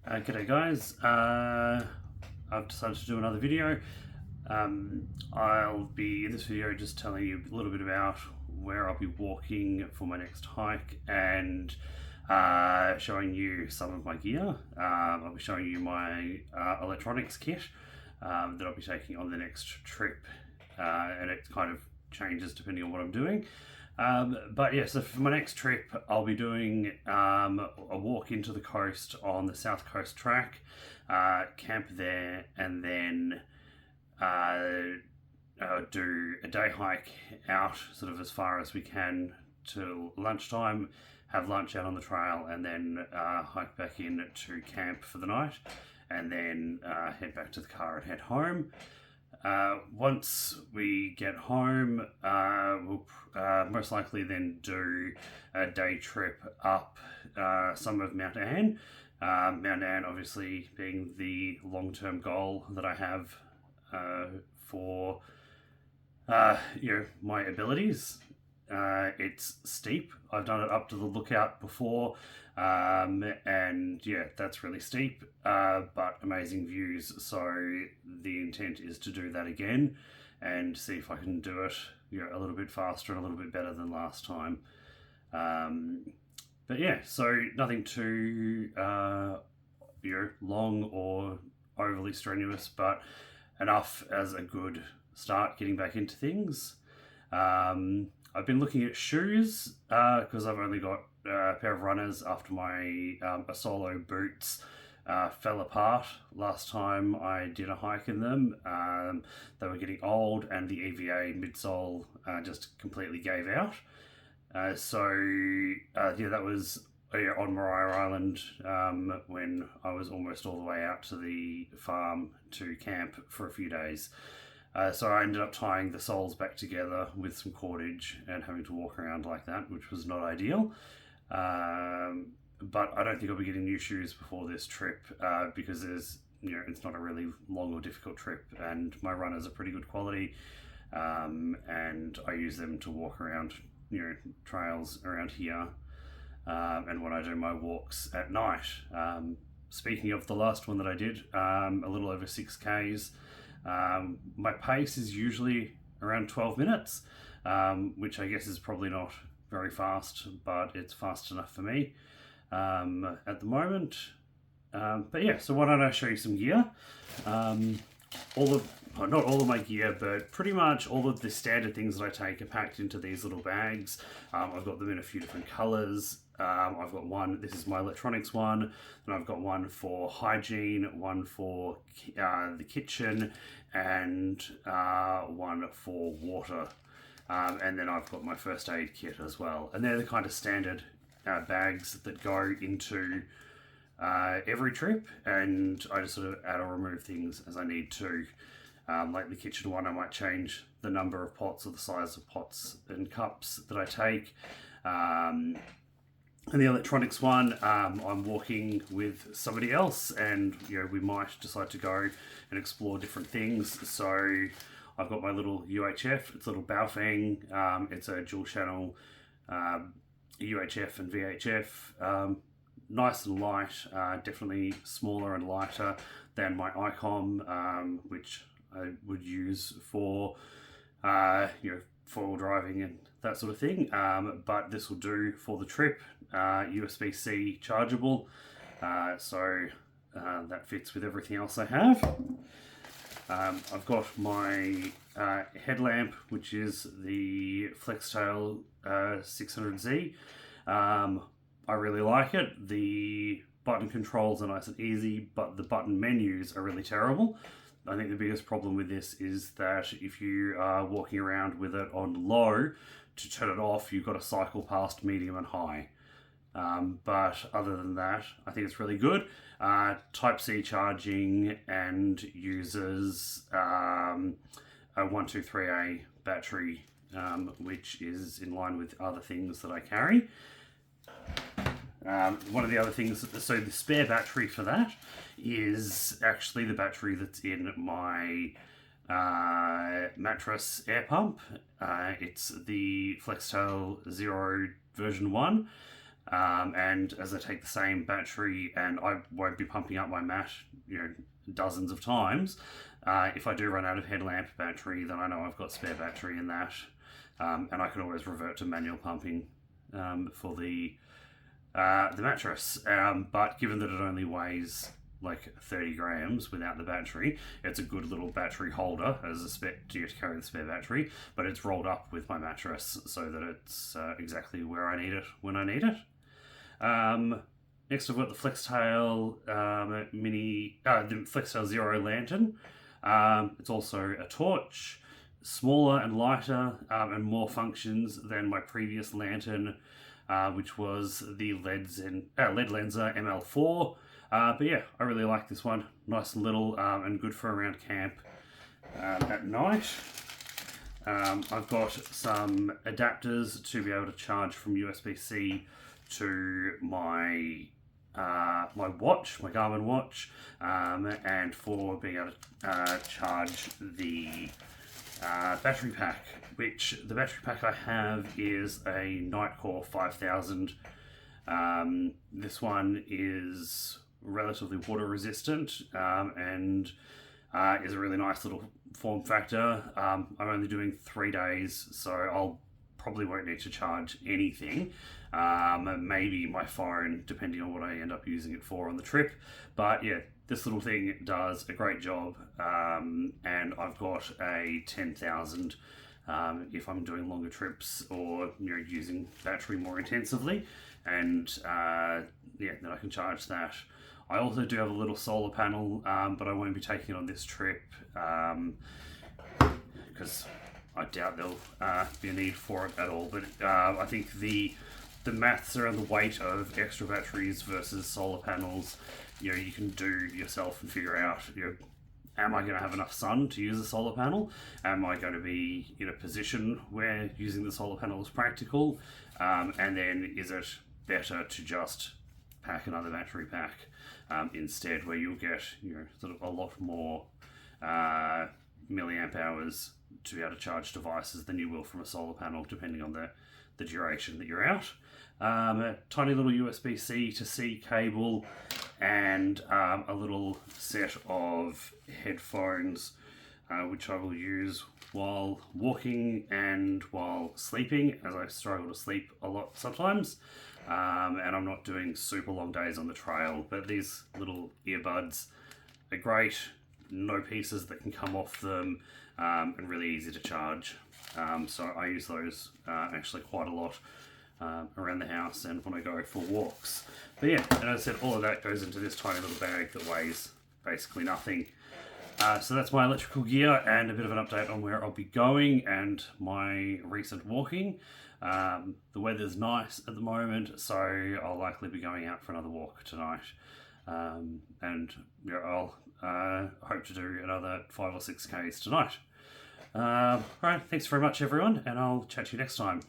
G'day guys, I've decided to do another video. I'll be in this video just telling you a little bit about where I'll be walking for my next hike and showing you some of my gear. I'll be showing you my electronics kit that I'll be taking on the next trip, and it kind of changes depending on what I'm doing. But yeah, so for my next trip, I'll be doing a walk into the coast on the South Coast Track, camp there, and then do a day hike out sort of as far as we can till lunchtime, have lunch out on the trail, and then hike back in to camp for the night, and then head back to the car and head home. Once we get home, we'll most likely then do a day trip up some of Mount Anne. Mount Anne obviously being the long-term goal that I have for my abilities. It's steep. I've done it up to the lookout before, and yeah, that's really steep, but amazing views. So the intent is to do that again and see if I can do it, a little bit faster and a little bit better than last time. But yeah, so nothing too long or overly strenuous, but enough as a good start getting back into things. I've been looking at shoes because I've only got a pair of runners after my Asolo boots fell apart last time I did a hike in them. They were getting old and the EVA midsole just completely gave out. That was on Maria Island when I was almost all the way out to the farm to camp for a few days. So I ended up tying the soles back together with some cordage and having to walk around like that, which was not ideal. But I don't think I'll be getting new shoes before this trip because it's not a really long or difficult trip, and my runners are pretty good quality, and I use them to walk around trails around here, and when I do my walks at night. Speaking of the last one that I did, a little over 6Ks. My pace is usually around 12 minutes, which I guess is probably not very fast, but it's fast enough for me at the moment. But yeah, so why don't I show you some gear? Not all of my gear, but pretty much all of the standard things that I take are packed into these little bags. I've got them in a few different colors. I've got one, this is my electronics one, and I've got one for hygiene, one for the kitchen, and one for water. And then I've got my first aid kit as well. And they're the kind of standard bags that go into every trip, and I just sort of add or remove things as I need to. Like the kitchen one, I might change the number of pots or the size of pots and cups that I take. And the electronics one, I'm walking with somebody else, and we might decide to go and explore different things. So I've got my little UHF, it's a little Baofeng, it's a dual channel UHF and VHF, nice and light, definitely smaller and lighter than my ICOM, which I would use for four-wheel driving and that sort of thing, but this will do for the trip. USB-C chargeable, so that fits with everything else I have. I've got my headlamp, which is the Flextail 600Z. I really like it. The button controls are nice and easy, but the button menus are really terrible. I think the biggest problem with this is that if you are walking around with it on low, to turn it off, you've got to cycle past medium and high. But other than that, I think it's really good. Type-C charging, and uses a 123A battery, which is in line with other things that I carry. One of the other things, so the spare battery for that is actually the battery that's in my mattress air pump. It's the Flextail Zero version 1. And as I take the same battery, and I won't be pumping up my mat, dozens of times. If I do run out of headlamp battery, then I know I've got spare battery in that, and I can always revert to manual pumping for the mattress. But given that it only weighs like 30 grams without the battery, it's a good little battery holder as a spare to carry the spare battery, but it's rolled up with my mattress so that it's exactly where I need it when I need it. Next, I've got the Flextail the Flextail Zero lantern. It's also a torch, smaller and lighter, and more functions than my previous lantern, which was the LED Lenser ML4. But yeah, I really like this one. Nice and little, and good for around camp at night. I've got some adapters to be able to charge from USB-C to my watch, my Garmin watch, and for being able to charge the battery pack, which the battery pack I have is a Nitecore 5000. This one is relatively water resistant, and is a really nice little form factor. I'm only doing 3 days, so I'll probably won't need to charge anything. Maybe my phone, depending on what I end up using it for on the trip. But yeah, this little thing does a great job, and I've got a 10,000 if I'm doing longer trips or using battery more intensively, and yeah, then I can charge that. I also do have a little solar panel, but I won't be taking it on this trip because I doubt there'll be a need for it at all. But I think the maths around the weight of extra batteries versus solar panels, you can do yourself and figure out, am I going to have enough sun to use a solar panel? Am I going to be in a position where using the solar panel is practical? And then is it better to just pack another battery pack instead, where you'll get sort of a lot more milliamp hours to be able to charge devices than you will from a solar panel, depending on the duration that you're out. A tiny little USB-C to C cable, and a little set of headphones, which I will use while walking and while sleeping, as I struggle to sleep a lot sometimes. And I'm not doing super long days on the trail, but these little earbuds are great, no pieces that can come off them, and really easy to charge. So I use those actually quite a lot around the house and when I go for walks. But yeah, and as I said, all of that goes into this tiny little bag that weighs basically nothing. So that's my electrical gear and a bit of an update on where I'll be going and my recent walking. The weather's nice at the moment, so I'll likely be going out for another walk tonight. And I'll hope to do another 5 or 6 Ks tonight. Alright, thanks very much everyone, and I'll chat to you next time.